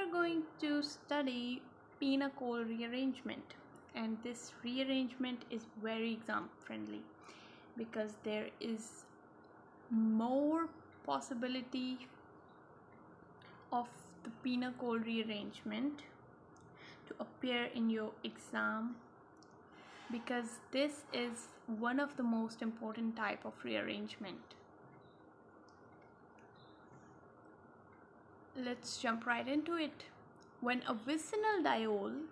are going to study pinacole rearrangement, and this rearrangement is very exam friendly because there is more possibility of the pinacole rearrangement to appear in your exam, because this is one of the most important type of rearrangement. Let's jump right into it. When a vicinal diol,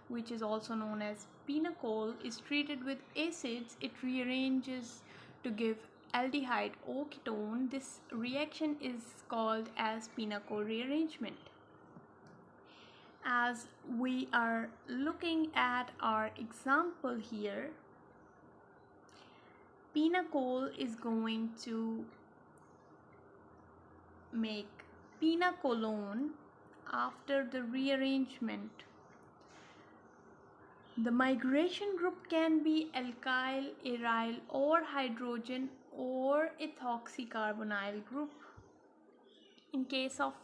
which is also known as pinacole, is treated with acids, it rearranges to give aldehyde or ketone. This reaction is called as pinacole rearrangement. As we are looking at our example here, pinacole is going to make pinacolone after the rearrangement. The migration group can be alkyl, aryl, or hydrogen or ethoxycarbonyl group. In case of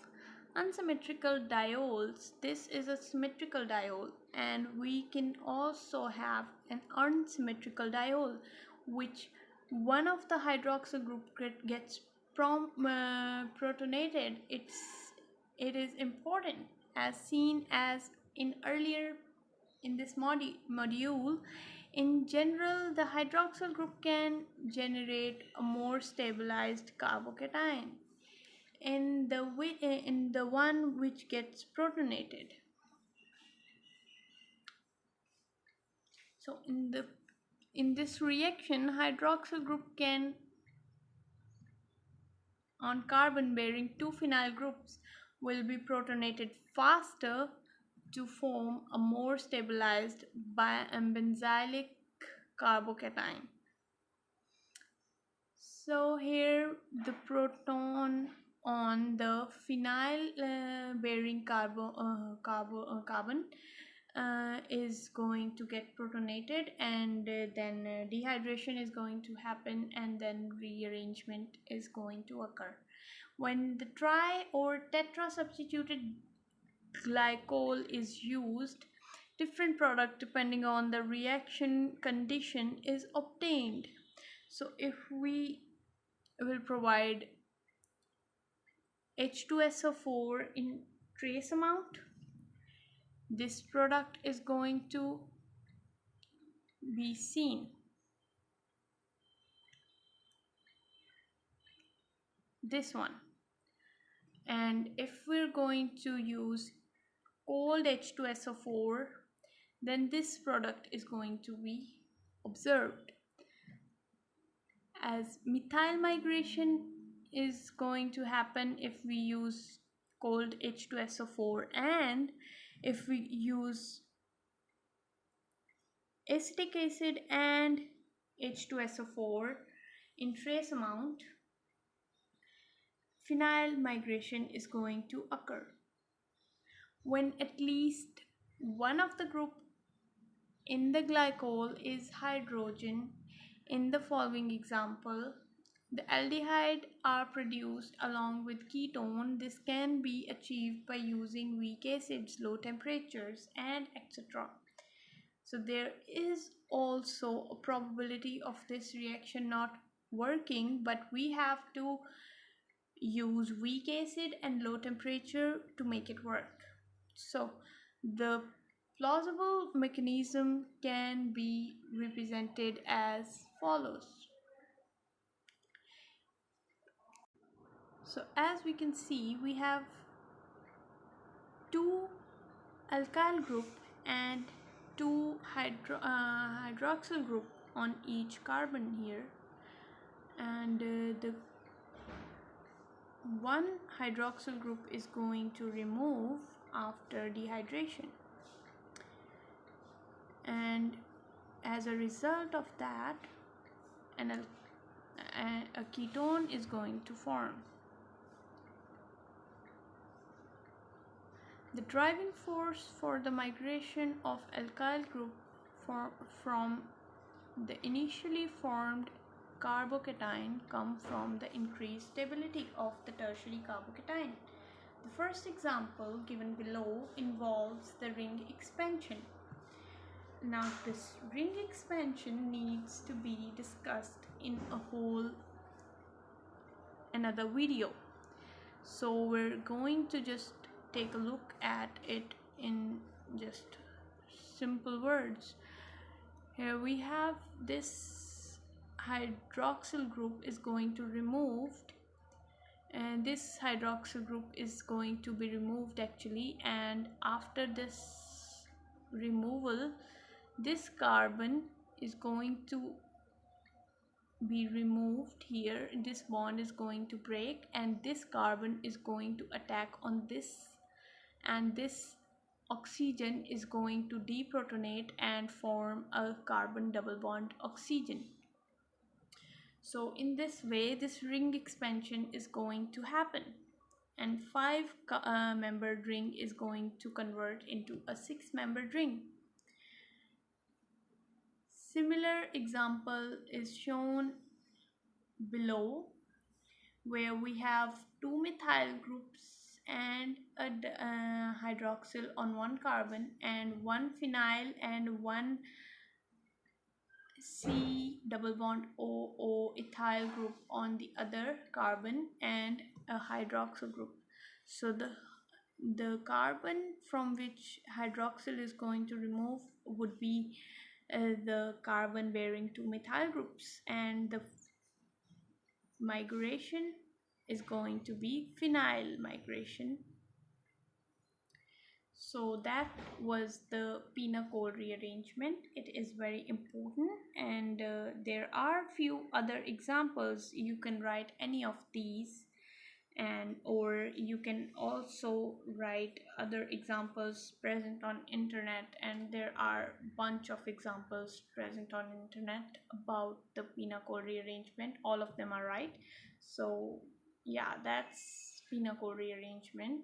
unsymmetrical diols, this is a symmetrical diol, and we can also have an unsymmetrical diol, which one of the hydroxyl group gets protonated. It is important, as seen as in earlier in this module. In general, the hydroxyl group can generate a more stabilized carbocation in the one which gets protonated. So in this reaction, hydroxyl group can on carbon bearing two phenyl groups will be protonated faster to form a more stabilized benzylic carbocation. So here the proton on the phenyl bearing carbon is going to get protonated, and then dehydration is going to happen, and then rearrangement is going to occur. When the tri or tetra substituted glycol is used, different product depending on the reaction condition is obtained. So if we will provide H2SO4 in trace amount, this product is going to be seen. This one. And if we're going to use cold H2SO4, then this product is going to be observed. As methyl migration is going to happen if we use cold H2SO4, and if we use acetic acid and H2SO4 in trace amount, phenyl migration is going to occur. When at least one of the group in the glycol is hydrogen, in the following example, the aldehyde are produced along with ketone. This can be achieved by using weak acids, low temperatures, and etc. So there is also a probability of this reaction not working, but we have to use weak acid and low temperature to make it work. So the plausible mechanism can be represented as follows. So as we can see, we have two alkyl group and two hydroxyl group on each carbon here, and the one hydroxyl group is going to remove after dehydration, and as a result of that a ketone is going to form. The driving force for the migration of alkyl group from the initially formed carbocation come from the increased stability of the tertiary carbocation. The first example given below involves the ring expansion. Now this ring expansion needs to be discussed in a whole another video. So we're going to just take a look at it in just simple words. Here we have this hydroxyl group is going to removed, and this hydroxyl group is going to be removed actually, and after this removal this carbon is going to be removed. Here this bond is going to break and this carbon is going to attack on this, and this oxygen is going to deprotonate and form a carbon double bond oxygen. So in this way this ring expansion is going to happen, and 5 membered ring is going to convert into a 6-membered ring. Similar example is shown below, where we have 2 methyl groups and a hydroxyl on one carbon, and 1 phenyl and 1 C double bond OO ethyl group on the other carbon, and a hydroxyl group. So the carbon from which hydroxyl is going to remove would be the carbon bearing 2 methyl groups, and the migration is going to be phenyl migration. So that was the pinacole rearrangement. It is very important, and there are few other examples. You can write any of these, and or you can also write other examples present on internet, and there are bunch of examples present on internet about the pinacole rearrangement. All of them are right. So yeah, that's pinacole rearrangement,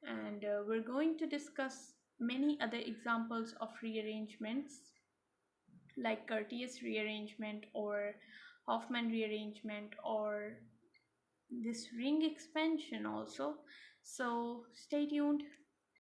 and we're going to discuss many other examples of rearrangements like Curtius rearrangement or Hoffman rearrangement or this ring expansion also. So stay tuned.